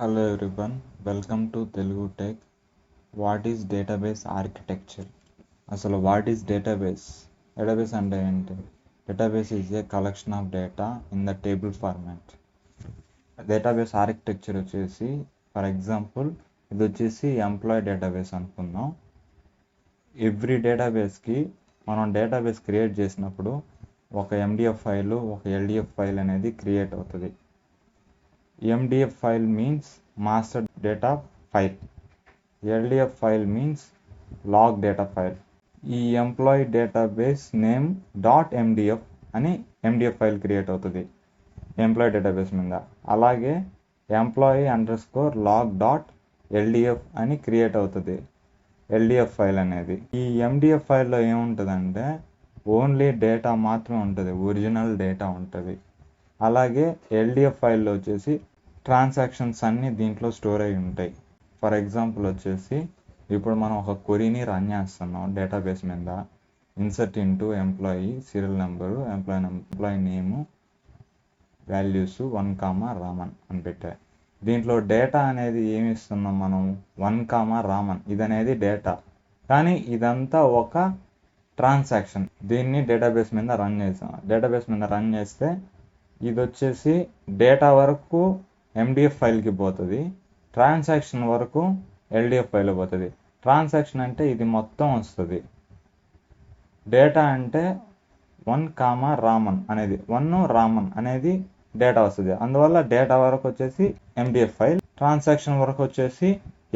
Hello everyone, welcome to Telugu Tech. What is database architecture? అసలు what is database? Database అంటే ఏంటి? Database is a collection of data in the table format. Database architecture వచ్చేసి for example ఇది వచ్చేసి employee database అనుకుందాం. Every డేటాబేస్కి మనం database create చేసినప్పుడు ఒక ఎండిఎఫ్ ఫైల్ ఒక ఎల్డిఎఫ్ ఫైల్ అనేది క్రియేట్ అవుతుంది. MDF file means master data file. LDF file means log data file. ఈ employee database name dot MDF అని ఎండిఎఫ్ ఫైల్ క్రియేట్ అవుతుంది ఎంప్లాయీ డేటాబేస్ మీద. అలాగే ఎంప్లాయీ _log డాట్ ఎల్డిఎఫ్ అని create అవుతుంది ఎల్డిఎఫ్ ఫైల్ అనేది. ఈ ఎండిఎఫ్ ఫైల్లో ఏముంటుందంటే ఓన్లీ డేటా మాత్రమే ఉంటుంది, ఒరిజినల్ డేటా ఉంటుంది. అలాగే ఎల్డిఎఫ్ ఫైల్లో వచ్చేసి ట్రాన్సాక్షన్స్ అన్నీ దీంట్లో స్టోర్ అయి ఉంటాయి. ఫర్ ఎగ్జాంపుల్ వచ్చేసి ఇప్పుడు మనం ఒక క్వరీని రన్ చేస్తున్నాం డేటాబేస్ మీద. Insert into employee serial number employee name values 1, Raman అని పెట్టాయి. దీంట్లో డేటా అనేది ఏమి ఇస్తున్నాం మనం 1, రామన్ ఇది అనేది డేటా. కానీ ఇదంతా ఒక ట్రాన్సాక్షన్. దీన్ని డేటాబేస్ మీద రన్ చేసాం. డేటాబేస్ మీద రన్ చేస్తే ఇది వచ్చేసి డేటా వరకు ఎండిఎఫ్ ఫైల్కి పోతుంది, ట్రాన్సాక్షన్ వరకు ఎల్డిఎఫ్ ఫైల్ పోతుంది. ట్రాన్సాక్షన్ అంటే ఇది మొత్తం వస్తుంది, డేటా అంటే 1, రామన్ అనేది 1 రామన్ అనేది డేటా వస్తుంది. అందువల్ల డేటా వరకు వచ్చేసి ఎండిఎఫ్ ఫైల్, ట్రాన్సాక్షన్ వరకు వచ్చేసి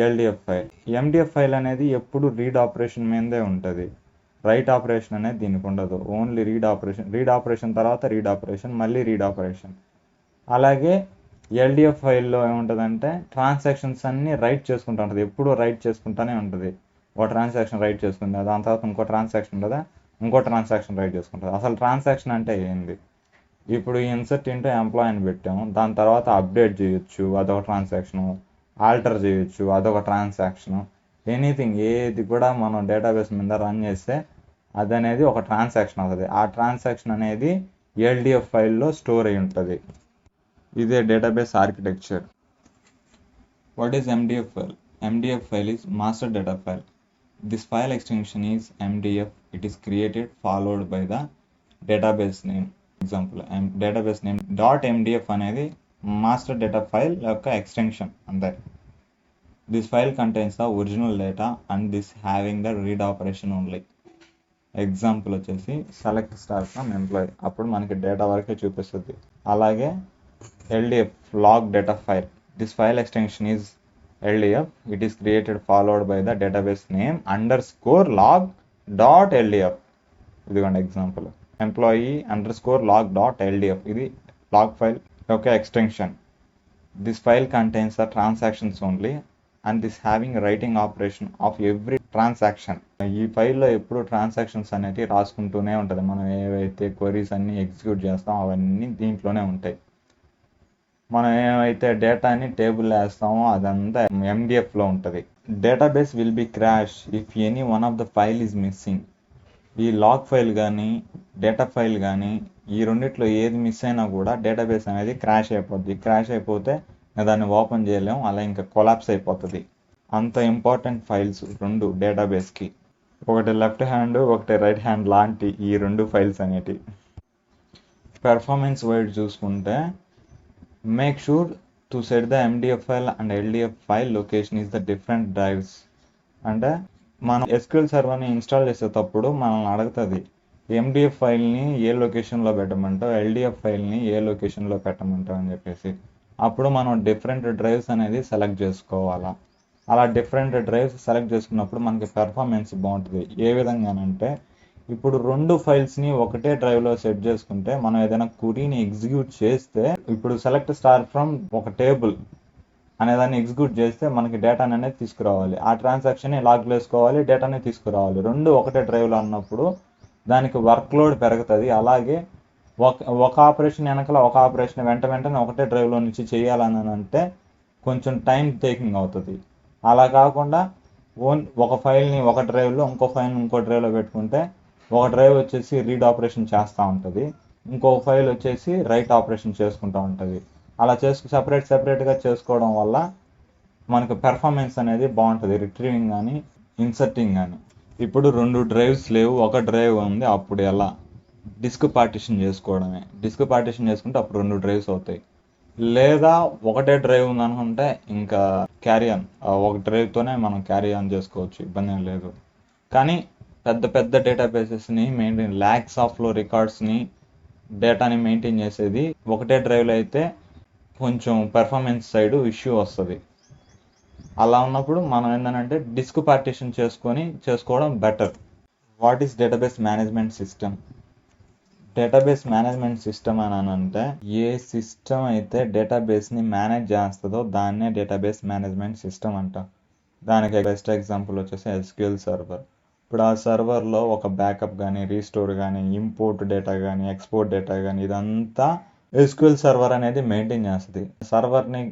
ఎల్డిఎఫ్ ఫైల్. ఎండిఎఫ్ ఫైల్ అనేది ఎప్పుడు రీడ్ ఆపరేషన్ మీదే ఉంటుంది, రైట్ ఆపరేషన్ అనేది దీనికి ఉండదు. ఓన్లీ రీడ్ ఆపరేషన్ తర్వాత రీడ్ ఆపరేషన్, మళ్ళీ రీడ్ ఆపరేషన్. అలాగే ఎల్డిఎఫ్ ఫైల్లో ఏముంటుందంటే ట్రాన్సాక్షన్స్ అన్నీ రైట్ చేసుకుంటూ ఉంటుంది, ఎప్పుడు రైట్ చేసుకుంటూనే ఉంటుంది. ఒక ట్రాన్సాక్షన్ రైట్ చేసుకుంది, దాని తర్వాత ఇంకో ట్రాన్సాక్షన్ ఉంటుందా, ఇంకో ట్రాన్సాక్షన్ రైట్ చేసుకుంటుంది. అసలు ట్రాన్సాక్షన్ అంటే ఏంది? ఇప్పుడు ఇన్సర్ట్ ఇంటూ ఎంప్లాయీ అని పెట్టాము, దాని తర్వాత అప్డేట్ చేయొచ్చు, అదొక ట్రాన్సాక్షను. ఆల్టర్ చేయొచ్చు, అదొక ట్రాన్సాక్షను. ఎనీథింగ్ ఏది కూడా మనం డేటాబేస్ మీద రన్ చేస్తే అది అనేది ఒక ట్రాన్సాక్షన్ అవుతుంది. ఆ ట్రాన్సాక్షన్ అనేది ఎల్డిఎఫ్ ఫైల్లో స్టోర్ అయి ఉంటుంది. ఇదే database architecture. What is MDF file? MDF file is master data file. This file extension is MDF. It is created followed by the database name. Example database name dot MDF అనేది master data file యొక్క extension అంతే. This file contains the original data and this having the read operation only. Example వచ్చేసి select star from employee, అప్పుడు మనకి data వరకే చూపిస్తుంది. అలాగే LDF log data file. This file extension is LDF. It is created followed by the database name _log dot LDF. ఇదిగోండి example employee _log dot LDF. ఇది log file యొక్క extension. This file contains the transactions only and this having writing operation of every transaction. ఈ ఫైల్లో ఎప్పుడు transactions అనేవి రాసుకుంటూనే ఉంటుంది. మనం ఏవైతే క్వరీస్ అన్ని ఎగ్జిక్యూట్ చేస్తాం అవన్నీ దీంట్లోనే ఉంటాయి. మనం ఏమైతే డేటాని టేబుల్ వేస్తామో అదంతా ఎండిఎఫ్లో ఉంటుంది. Database will be crash if any one of the file is missing. ఈ లాగ్ ఫైల్ కానీ డేటా ఫైల్ కానీ ఈ రెండిట్లో ఏది మిస్ అయినా కూడా డేటాబేస్ అనేది క్రాష్ అయిపోద్ది. క్రాష్ అయిపోతే దాన్ని ఓపెన్ చేయలేము, అలా ఇంకా కొలాప్స్ అయిపోతుంది. అంత ఇంపార్టెంట్ ఫైల్స్ రెండు డేటాబేస్కి. ఒకటి లెఫ్ట్ హ్యాండ్ ఒకటి రైట్ హ్యాండ్ లాంటి ఈ రెండు ఫైల్స్ అనేటివి. పెర్ఫార్మెన్స్ వైడ్ చూసుకుంటే make sure to set the MDF file and LDF file location is the different drives. అంటే మనం ఎస్క్యూఎల్ సర్వర్ని ఇన్స్టాల్ చేసేటప్పుడు మనల్ని అడుగుతుంది ఎండిఎఫ్ ఫైల్ని ఏ లొకేషన్లో పెట్టమంటావు, ఎల్డిఎఫ్ ఫైల్ని ఏ లొకేషన్లో పెట్టమంటావు అని చెప్పేసి. అప్పుడు మనం డిఫరెంట్ డ్రైవ్స్ అనేది సెలెక్ట్ చేసుకోవాలా. అలా డిఫరెంట్ డ్రైవ్స్ సెలెక్ట్ చేసుకున్నప్పుడు మనకి పెర్ఫార్మెన్స్ బాగుంటుంది. ఏ విధంగానంటే ఇప్పుడు రెండు ఫైల్స్ని ఒకటే డ్రైవ్లో సెట్ చేసుకుంటే మనం ఏదైనా క్వరీని ఎగ్జిక్యూట్ చేస్తే, ఇప్పుడు సెలెక్ట్ స్టార్ ఫ్రమ్ ఒక టేబుల్ అనేదాన్ని ఎగ్జిక్యూట్ చేస్తే మనకి డేటాని అనేది తీసుకురావాలి. ఆ ట్రాన్సాక్షన్ని లాగ్లో వేసుకోవాలి, డేటాని తీసుకురావాలి. రెండు ఒకటే డ్రైవ్లో అన్నప్పుడు దానికి వర్క్ లోడ్ పెరుగుతుంది. అలాగే ఒక ఆపరేషన్ వెనకాల ఒక ఆపరేషన్ వెంటనే ఒకటే డ్రైవ్లో నుంచి చేయాలని అంటే కొంచెం టైం టేకింగ్ అవుతుంది. అలా కాకుండా ఒక ఫైల్ని ఒక డ్రైవ్లో ఇంకో ఫైల్ని ఇంకో డ్రైవ్లో పెట్టుకుంటే ఒక డ్రైవ్ వచ్చేసి రీడ్ ఆపరేషన్ చేస్తూ ఉంటుంది, ఇంకో ఫైల్ వచ్చేసి రైట్ ఆపరేషన్ చేసుకుంటూ ఉంటుంది. అలా సెపరేట్గా చేసుకోవడం వల్ల మనకు పెర్ఫార్మెన్స్ అనేది బాగుంటుంది, రిట్రీవింగ్ కానీ ఇన్సర్టింగ్ కానీ. ఇప్పుడు 2 డ్రైవ్స్ లేవు, ఒక డ్రైవ్ ఉంది, అప్పుడు ఎలా? డిస్క్ పార్టిషన్ చేసుకోవడమే. డిస్క్ పార్టిషన్ చేసుకుంటే అప్పుడు 2 డ్రైవ్స్ అవుతాయి. లేదా ఒకటే డ్రైవ్ ఉందనుకుంటే ఇంకా క్యారీ ఆన్, ఒక డ్రైవ్తోనే మనం క్యారీ ఆన్ చేసుకోవచ్చు, ఇబ్బంది ఏం లేదు. కానీ పెద్ద డేటాబేసెస్ని మెయింటైన్, ల్యాక్స్ ఆఫ్లో రికార్డ్స్ని డేటాని మెయింటైన్ చేసేది ఒకటే డ్రైవ్లో అయితే కొంచెం పెర్ఫార్మెన్స్ సైడ్ ఇష్యూ వస్తుంది. అలా ఉన్నప్పుడు మనం ఏంటంటే డిస్క్ పార్టిషన్ చేసుకోవడం better. What is database management system? Database management system అని అంటే ఏ సిస్టమ్ అయితే డేటాబేస్ని మేనేజ్ చేస్తుందో దాన్నే డేటాబేస్ మేనేజ్మెంట్ సిస్టమ్ అంట. దానికి బెస్ట్ ఎగ్జాంపుల్ వచ్చేసి SQL సర్వర్. ఇప్పుడు ఆ సర్వర్లో ఒక బ్యాకప్ కానీ, రీస్టోర్ కానీ, ఇంపోర్ట్ డేటా కానీ, ఎక్స్పోర్ట్ డేటా కానీ, ఇదంతా SQL సర్వర్ అనేది మెయింటైన్ చేస్తుంది. సర్వర్ని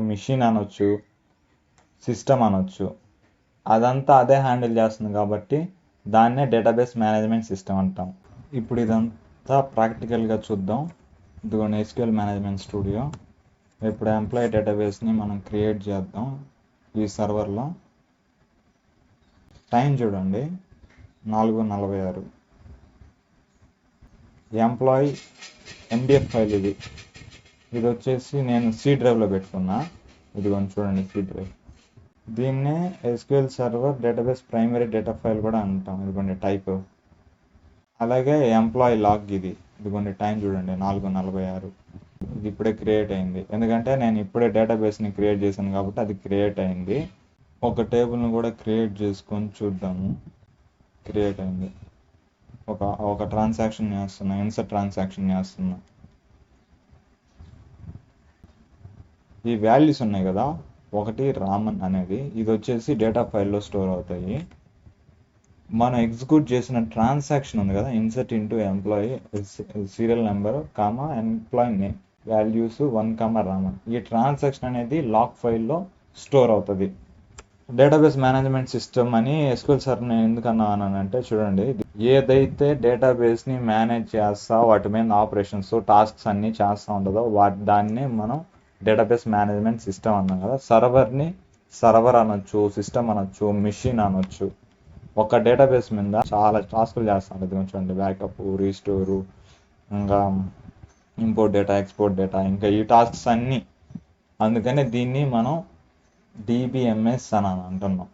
మిషన్ అనొచ్చు, సిస్టమ్ అనొచ్చు, అదంతా అదే హ్యాండిల్ చేస్తుంది కాబట్టి దాన్నే డేటాబేస్ మేనేజ్మెంట్ సిస్టమ్ అంటాం. ఇప్పుడు ఇదంతా ప్రాక్టికల్గా చూద్దాం. ఇదిగోండి SQL మేనేజ్మెంట్ స్టూడియో. ఇప్పుడు ఎంప్లాయీ డేటాబేస్ని మనం క్రియేట్ చేద్దాం ఈ సర్వర్లో. టైం చూడండి 4:46. ఎంప్లాయీ MDF ఫైల్ ఇది వచ్చేసి నేను C డ్రైవ్లో పెట్టుకున్నా. ఇదిగోండి చూడండి C డ్రైవ్. దీన్నే SQL server database primary data file కూడా అంటాం. ఇదిగోండి టైప్. అలాగే ఎంప్లాయీ లాగ్ ఇదిగోండి టైం చూడండి 4:46. ఇది ఇప్పుడే క్రియేట్ అయింది, ఎందుకంటే నేను ఇప్పుడే డేటాబేస్ని క్రియేట్ చేశాను కాబట్టి అది క్రియేట్ అయింది. ఒక టేబుల్ని కూడా క్రియేట్ చేసుకొని చూద్దాము. క్రియేట్ అయింది. ఒక ట్రాన్సాక్షన్ చేస్తున్నా, ఇన్సర్ట్ ట్రాన్సాక్షన్ చేస్తున్నా. ఈ వాల్యూస్ ఉన్నాయి కదా, ఒకటి రామన్ అనేది, ఇది వచ్చేసి డేటా ఫైల్లో స్టోర్ అవుతాయి. మనం ఎగ్జిక్యూట్ చేసిన ట్రాన్సాక్షన్ ఉంది కదా, insert into employee serial number comma employee name values 1, Raman. ఈ ట్రాన్సాక్షన్ అనేది లాగ్ ఫైల్లో స్టోర్ అవుతుంది. డేటాబేస్ మేనేజ్మెంట్ సిస్టమ్ అని SQL సర్వర్ని ఎందుకు అన్నానంటే చూడండి, ఏదైతే డేటాబేస్ని మేనేజ్ చేస్తా వాటి మీద ఆపరేషన్స్ టాస్క్స్ అన్నీ చేస్తూ ఉంటుందో దాన్ని మనం డేటాబేస్ మేనేజ్మెంట్ సిస్టమ్ అన్నాం కదా. సర్వర్ని సర్వర్ అనొచ్చు, సిస్టమ్ అనొచ్చు, మిషన్ అనొచ్చు. ఒక డేటాబేస్ మీద చాలా టాస్కులు చేస్తూ ఉంటుంది. చూడండి బ్యాకప్, రీస్టోరు, ఇంకా ఇంపోర్ట్ డేటా, ఎక్స్పోర్ట్ డేటా, ఇంకా ఈ టాస్క్స్ అన్నీ. అందుకని దీన్ని మనం DBMS అని అంటున్నాం.